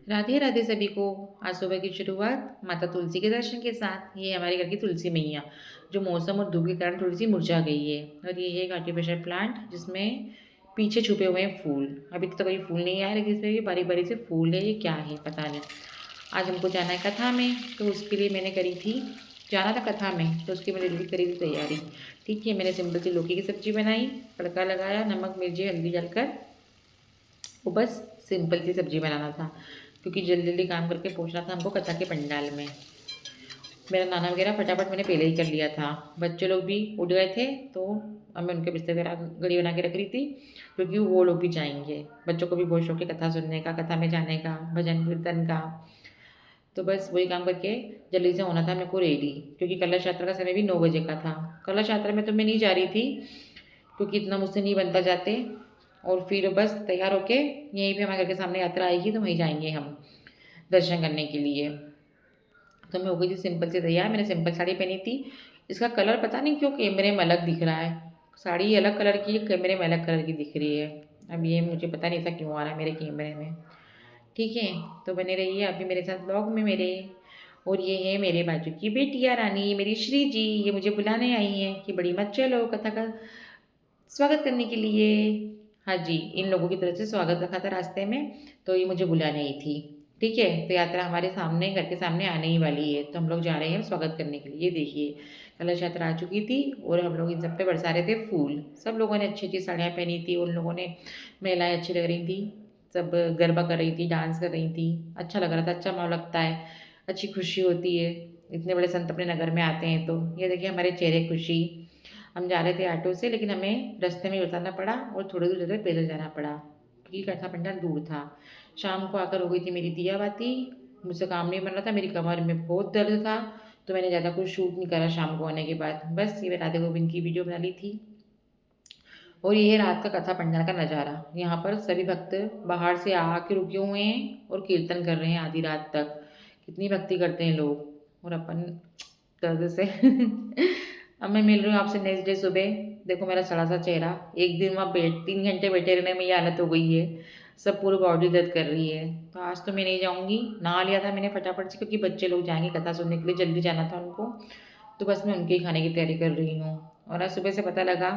राधे राधे सभी को। आज सुबह की शुरुआत माता तुलसी के दर्शन के साथ। ये हमारे घर की तुलसी मैया जो मौसम और धूप के कारण थोड़ी सी मुरझा गई है। और ये है एक आर्टिफिशियल प्लांट जिसमें पीछे छुपे हुए हैं फूल। अभी तक तो कोई फूल नहीं आया, लेकिन इसमें भी बारी बारी से फूल है। ये क्या है पता नहीं। आज हमको जाना है कथा में, तो उसके लिए मैंने करी थी, जाना था कथा में, तो उसकी मैंने जल्दी करी थी तैयारी। ठीक है, मैंने सिंपल सी लौकी की सब्जी बनाई, तड़का लगाया, नमक मिर्ची हल्दी डालकर। वो बस सिंपल सी सब्जी बनाना था, क्योंकि जल्दी जल्दी काम करके पहुंचना था हमको कथा के पंडाल में। मेरा नाना वगैरह फटाफट मैंने पहले ही कर लिया था। बच्चे लोग भी उठ गए थे, तो अब मैं उनके बिस्तर वगैरह घड़ी बना के रख रही थी, क्योंकि वो लोग भी जाएंगे। बच्चों को भी बहुत शौक है कथा सुनने का, कथा में जाने का, भजन कीर्तन का। तो बस वही काम करके जल्दी से होना था मेरे को रेडी, क्योंकि कलश यात्रा का समय भी 9 बजे का था। कलश यात्रा में तो मैं नहीं जा रही थी, क्योंकि इतना मुझसे नहीं बनता जाते। और फिर बस तैयार होके यहीं पे हमारे घर के सामने यात्रा आएगी, तो वहीं जाएंगे हम दर्शन करने के लिए। तो मैं हो गई थी सिंपल से तैयार। मैंने सिंपल साड़ी पहनी थी। इसका कलर पता नहीं क्यों कैमरे में अलग दिख रहा है। साड़ी अलग कलर की है, कैमरे में अलग कलर की दिख रही है। अब ये मुझे पता नहीं था क्यों आ रहा है मेरे कैमरे में। ठीक है, तो बने रहिए अभी मेरे साथ ब्लॉग में मेरे। और ये है मेरे बाजू की बेटिया रानी, मेरी श्री जी। ये मुझे बुलाने आई है कि बड़ी मत चलो कथा का स्वागत करने के लिए। हाँ जी, इन लोगों की तरफ से स्वागत रखा था रास्ते में, तो ये मुझे बुलाने आई थी। ठीक है, तो यात्रा हमारे सामने, घर के सामने आने ही वाली है, तो हम लोग जा रहे हैं स्वागत करने के लिए। ये देखिए, कलश यात्रा आ चुकी थी और हम लोग इन सब पे बरसा रहे थे फूल। सब लोगों ने अच्छी अच्छी साड़ियाँ पहनी थी, उन लोगों ने, महिलाएं अच्छी लग रही थी, सब गरबा कर रही थी, डांस कर रही थी। अच्छा लग रहा था, अच्छा माहौल लगता है, अच्छी खुशी होती है। इतने बड़े संत अपने नगर में आते हैं, तो ये देखिए हमारे चेहरे खुशी। हम जा रहे थे ऑटो से, लेकिन हमें रास्ते में उतरना पड़ा और थोड़ी दूर जाकर पैदल जाना पड़ा, क्योंकि कथा पंडाल दूर था। शाम को आकर हो गई थी मेरी दिया बाती। मुझसे काम नहीं बन रहा था, मेरी कमर में बहुत दर्द था, तो मैंने ज़्यादा कुछ शूट नहीं करा शाम को आने के बाद। बस ये राधे गोविंद की वीडियो बना ली थी। और ये है रात का कथा पंडाल का नज़ारा। यहाँ पर सभी भक्त बाहर से आके रुके हुए हैं और कीर्तन कर रहे हैं आधी रात तक। कितनी भक्ति करते हैं लोग। और अपन दर्द से अब मैं मिल रही हूँ आपसे नेक्स्ट डे सुबह। देखो मेरा सड़ा सा चेहरा, एक दिन वहाँ 3 घंटे बैठे रहने में ये हालत हो गई है। सब पूरी बॉडी दर्द कर रही है। तो आज तो मैं नहीं जाऊँगी। नहा लिया था मैंने फटाफट से, क्योंकि बच्चे लोग जाएंगे कथा सुनने के लिए, जल्दी जाना था उनको। तो बस मैं उनके ही खाने की तैयारी कर रही हूँ। और आज सुबह से पता लगा,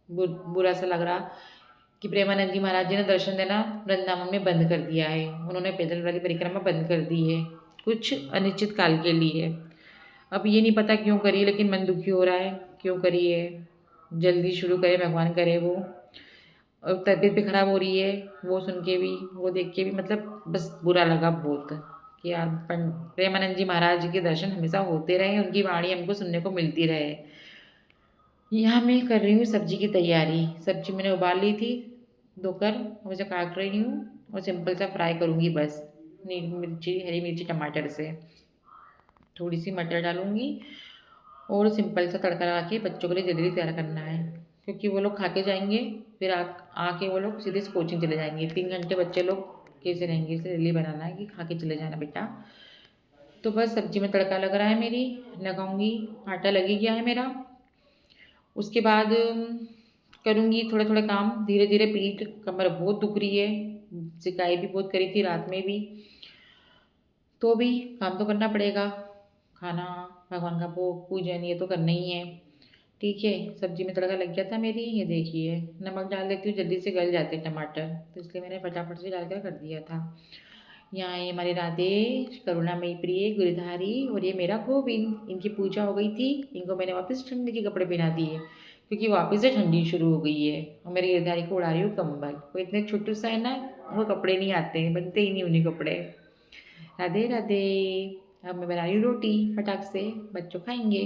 बुरा सा लग रहा, कि प्रेमानंद जी महाराज जी ने दर्शन देना वृंदावन में बंद कर दिया है। उन्होंने पैदल वाली परिक्रमा बंद कर दी है, कुछ अनिश्चित काल के लिए। अब ये नहीं पता क्यों करी, लेकिन मन दुखी हो रहा है, क्यों करी है। जल्दी शुरू करे, भगवान करे वो। और तबीयत भी खराब हो रही है, वो सुन के भी, वो देख के भी, मतलब बस बुरा लगा बहुत, कि यार प्रेमानंद जी महाराज जी के दर्शन हमेशा होते रहे, उनकी वाणी हमको सुनने को मिलती रहे। यहाँ मैं कर रही हूँ सब्जी की तैयारी। सब्जी मैंने उबाल ली थी धोकर, मुझे काट रही हूँ और सिंपल सा फ्राई करूँगी बस। नीली मिर्ची, हरी मिर्ची, टमाटर से, थोड़ी सी मटर डालूँगी और सिंपल सा तड़का लगा के बच्चों के लिए जल्दी तैयार करना है, क्योंकि वो लोग खा के जाएंगे। फिर आके वो लोग सीधे कोचिंग चले जाएंगे। 3 घंटे बच्चे लोग कैसे रहेंगे, इसलिए जल्दी बनाना है कि खा के चले जाना बेटा। तो बस सब्जी में तड़का लग रहा है, मेरी लगाऊंगी, आटा लगी गया है मेरा। उसके बाद करूँगी थोड़े थोड़े काम धीरे धीरे। पीठ कमर बहुत दुख रही है, सिकाई भी बहुत करी थी रात में भी, तो भी काम तो करना पड़ेगा। खाना, भगवान का भोग, पूजन, ये तो करना ही है। ठीक है, सब्जी में तड़का लग गया था मेरी। ये देखिए, नमक डाल देती हूँ, जल्दी से गल जाते हैं टमाटर, तो इसलिए मैंने फटाफट से डालकर कर दिया था। यहाँ ये हमारे राधे, करुणामयी प्रिय गिरधारी और ये मेरा गोविंद, इनकी पूजा हो गई थी। इनको मैंने वापस ठंडी के कपड़े पहना दिए, क्योंकि वापस से ठंडी शुरू हो गई है। और मेरे गिरधारी को उड़ा रही हूँ कंबल। वो इतने छोटू सा है ना, वो कपड़े नहीं आते हैं, बनते ही नहीं उन्हीं कपड़े। राधे राधे। अब मैं बना रही हूँ रोटी, फटाक से बच्चों खाएंगे।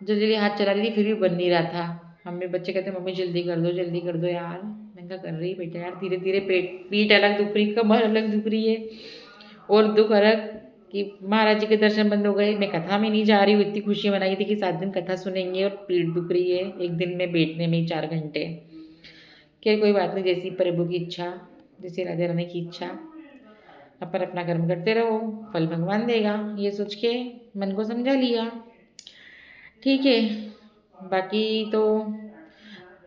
जो जल्दी हाथ चला रही थी, फिर भी बन नहीं रहा था। मम्मी, बच्चे कहते मम्मी जल्दी कर दो, जल्दी कर दो यार। मैंने कहा कर रही बेटा यार, धीरे धीरे। पीठ अलग दुख रही, कमर अलग दुख रही है, और दुख अलग कि महाराज जी के दर्शन बंद हो गए। मैं कथा में नहीं जा रही हूँ, इतनी खुशी मनाई थी कि 7 दिन कथा सुनेंगे, और पीठ दुख रही है एक दिन में बैठने में ही 4 घंटे। खैर कोई बात नहीं, जैसी प्रभु की इच्छा, जैसी राधे रानी की इच्छा। अपन अपना कर्म करते रहो, फल भगवान देगा, ये सोच के मन को समझा लिया। ठीक है, बाकी तो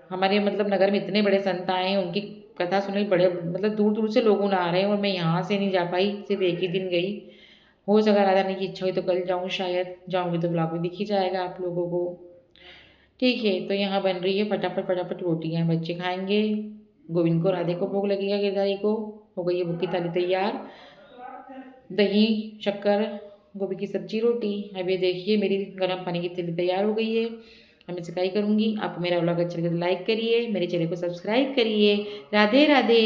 हमारे मतलब नगर में इतने बड़े संत आए हैं, उनकी कथा सुनने बड़े मतलब दूर-दूर से लोग आ रहे हैं और मैं यहाँ से नहीं जा पाई, सिर्फ़ एक ही दिन गई। हो सका राधा रानी की इच्छा हुई तो कल जाऊँ शायद, जाऊँगी तो ब्लॉग में दिख ही जाएगा आप लोगों को। ठीक है, तो यहाँ बन रही है फटाफट रोटियाँ, बच्चे खाएँगे, गोविंद को, राधे को भोग लगेगा, गिरधारी को। हो गई है भोग की थाली तैयार। दही, शक्कर, गोभी की सब्जी, रोटी। अब ये देखिए मेरी गरम पानी की थाली तैयार हो गई है। अब मैं सेकाई करूँगी। आपको मेरा व्लॉग अच्छा लगे तो लाइक करिए, मेरे चैनल को सब्सक्राइब करिए। राधे राधे।